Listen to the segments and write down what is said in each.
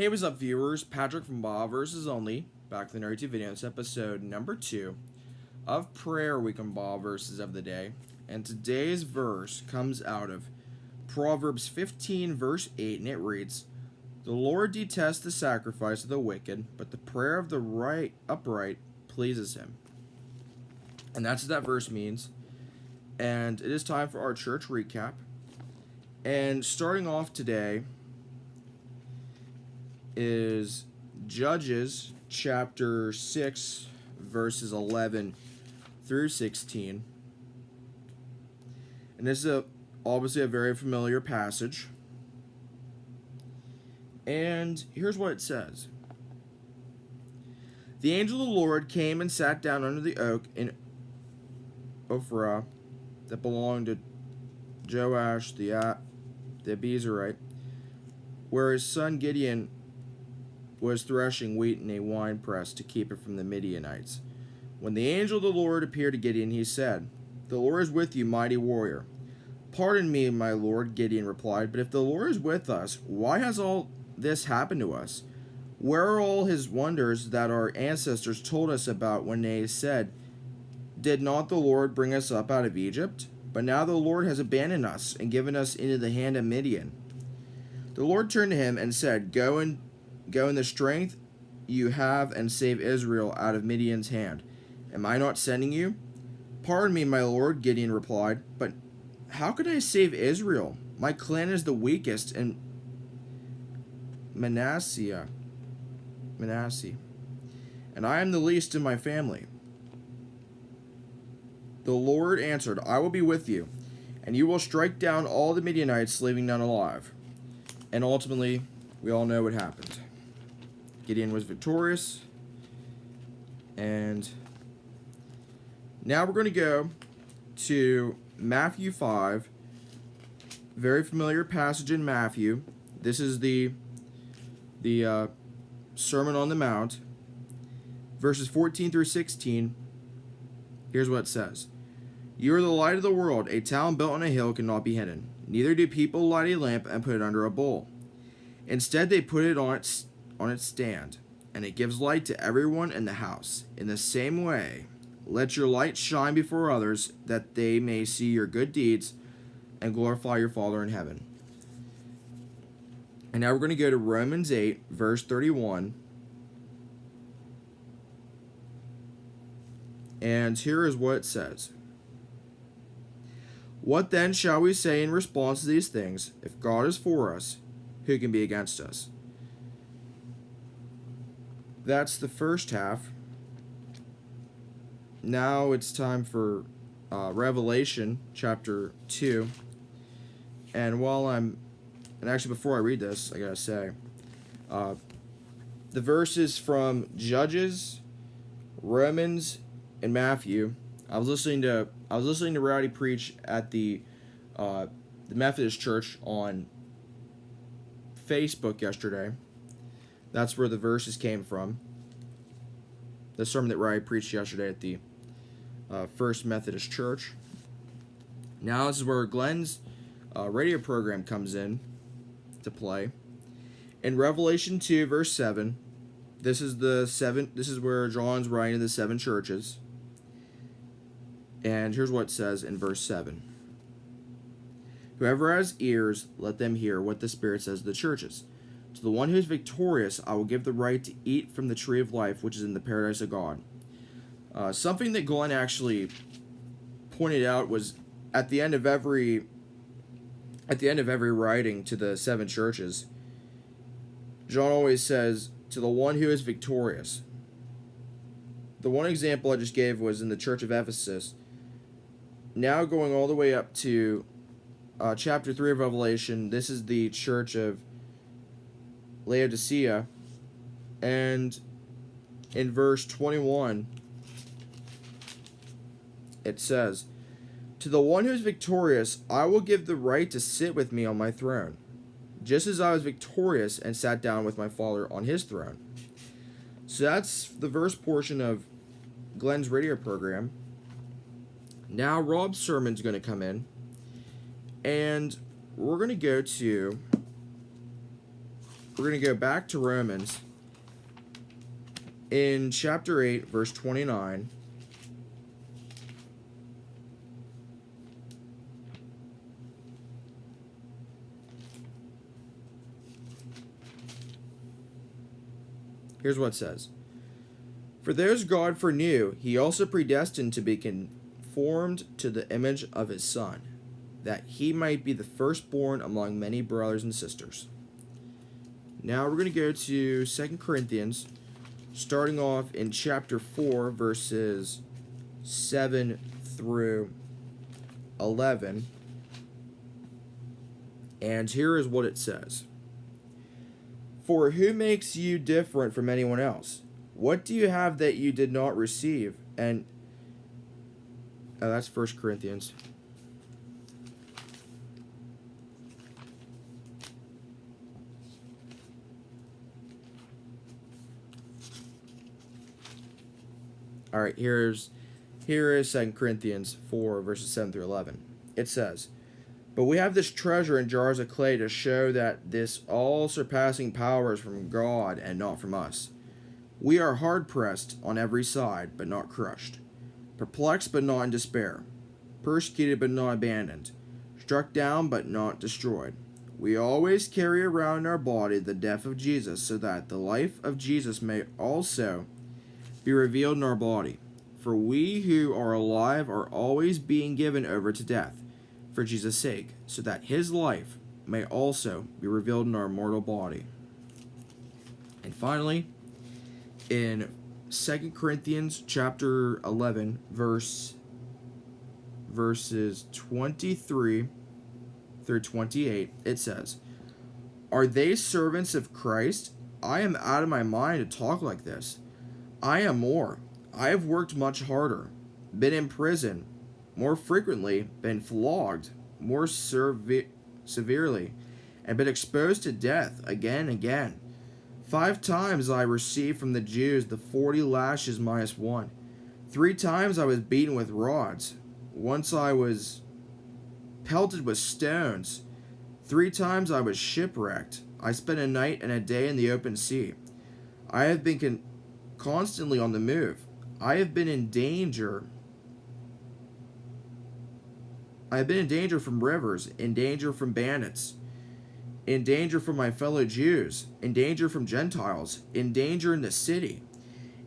Hey, what's up, viewers? Patrick from Bob vs. Only, back with another 2 videos, episode number 2 of Prayer Week on Bob Verses of the Day. And today's verse comes out of Proverbs 15, verse 8, and it reads, "The Lord detests the sacrifice of the wicked, but the prayer of the upright pleases him." And that's what that verse means. And it is time for our church recap. And starting off today is Judges chapter 6, verses 11 through 16. And this is obviously a very familiar passage. And here's what it says. "The angel of the Lord came and sat down under the oak in Ophrah that belonged to Joash the Abiezrite, where his son Gideon was threshing wheat in a winepress to keep it from the Midianites. When the angel of the Lord appeared to Gideon, he said, 'The Lord is with you, mighty warrior.' 'Pardon me, my lord,' Gideon replied, 'but if the Lord is with us, why has all this happened to us? Where are all his wonders that our ancestors told us about when they said, "Did not the Lord bring us up out of Egypt?" But now the Lord has abandoned us and given us into the hand of Midian.' The Lord turned to him and said, 'Go in the strength you have and save Israel out of Midian's hand. Am I not sending you?' 'Pardon me, my lord,' Gideon replied, 'but how can I save Israel? My clan is the weakest in Manasseh, and I am the least in my family.' The Lord answered, 'I will be with you, and you will strike down all the Midianites, leaving none alive.' And ultimately, we all know what happened. Gideon was victorious. And now we're going to go to Matthew 5. Very familiar passage in Matthew. This is the Sermon on the Mount. Verses 14 through 16. Here's what it says. "You are the light of the world. A town built on a hill cannot be hidden. Neither do people light a lamp and put it under a bowl. Instead, they put it on its stand, and it gives light to everyone in the house. In the same way, let your light shine before others, that they may see your good deeds and glorify your Father in heaven." And now we're going to go to Romans 8, verse 31. And here is what it says. "What then shall we say in response to these things? If God is for us, who can be against us?" That's the first half. Now it's time for Revelation chapter 2. And actually before I read this, I gotta say, the verses from Judges, Romans, and Matthew. I was listening to Rowdy preach at the Methodist Church on Facebook yesterday. That's where the verses came from. The sermon that Rowdy preached yesterday at the First Methodist Church. Now this is where Glenn's radio program comes in to play. In Revelation 2, verse 7, this is where John's writing to the 7 churches. And here's what it says in verse 7. "Whoever has ears, let them hear what the Spirit says to the churches. To the one who is victorious, I will give the right to eat from the tree of life, which is in the paradise of God." Something that Glenn actually pointed out was at the end of every writing to the 7 churches, John always says, "To the one who is victorious." The one example I just gave was in the church of Ephesus. Now going all the way up to chapter 3 of Revelation, this is the church of Laodicea. And in verse 21, it says, "To the one who is victorious, I will give the right to sit with me on my throne, just as I was victorious and sat down with my Father on his throne." So that's the verse portion of Glenn's radio program. Now Rob's sermon's going to come in, and we're going to go to we're going to go back to Romans in chapter 8, verse 29. Here's what it says. For those God foreknew, he also predestined to be conformed to the image of his Son, that he might be the firstborn among many brothers and sisters. Now we're going to go to 2 Corinthians, starting off in chapter 4, verses 7 through 11. And here is what it says. For who makes you different from anyone else? What do you have that you did not receive? And that's 1 Corinthians. All right, here is 2 Corinthians 4, verses 7 through 11. It says, but we have this treasure in jars of clay to show that this all-surpassing power is from God and not from us. We are hard-pressed on every side, but not crushed, perplexed but not in despair, persecuted but not abandoned, struck down but not destroyed. We always carry around in our body the death of Jesus, so that the life of Jesus may also be revealed in our body. For we who are alive are always being given over to death for Jesus' sake, so that his life may also be revealed in our mortal body. And finally, in 2 Corinthians chapter 11, verses 23 through 28, it says, are they servants of Christ? I am out of my mind to talk like this. I am more. I have worked much harder, been in prison more frequently, been flogged more severely, and been exposed to death again and again. 5 times I received from the Jews the 40 lashes minus 1. 3 times I was beaten with rods. Once I was pelted with stones. 3 times I was shipwrecked. I spent a night and a day in the open sea. I have been constantly on the move. I have been in danger. I have been in danger from rivers, in danger from bandits, in danger from my fellow Jews, in danger from Gentiles, in danger in the city,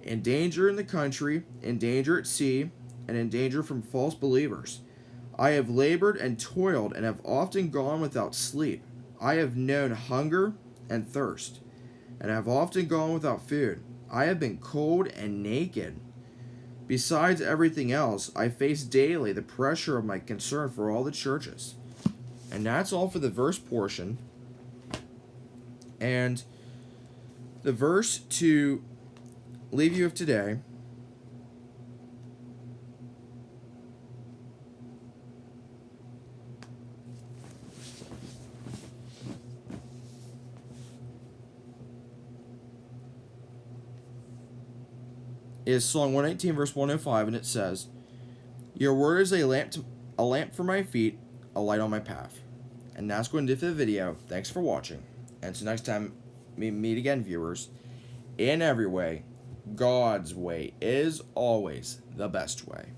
in danger in the country, in danger at sea, and in danger from false believers. I have labored and toiled and have often gone without sleep. I have known hunger and thirst, and have often gone without food. I have been cold and naked. Besides everything else, I face daily the pressure of my concern for all the churches. And that's all for the verse portion. And the verse to leave you with today is Psalm 119, verse 105, and it says, your word is a lamp for my feet, a light on my path. And that's going to do for the video. Thanks for watching. And until next time we meet again, viewers, in every way, God's way is always the best way.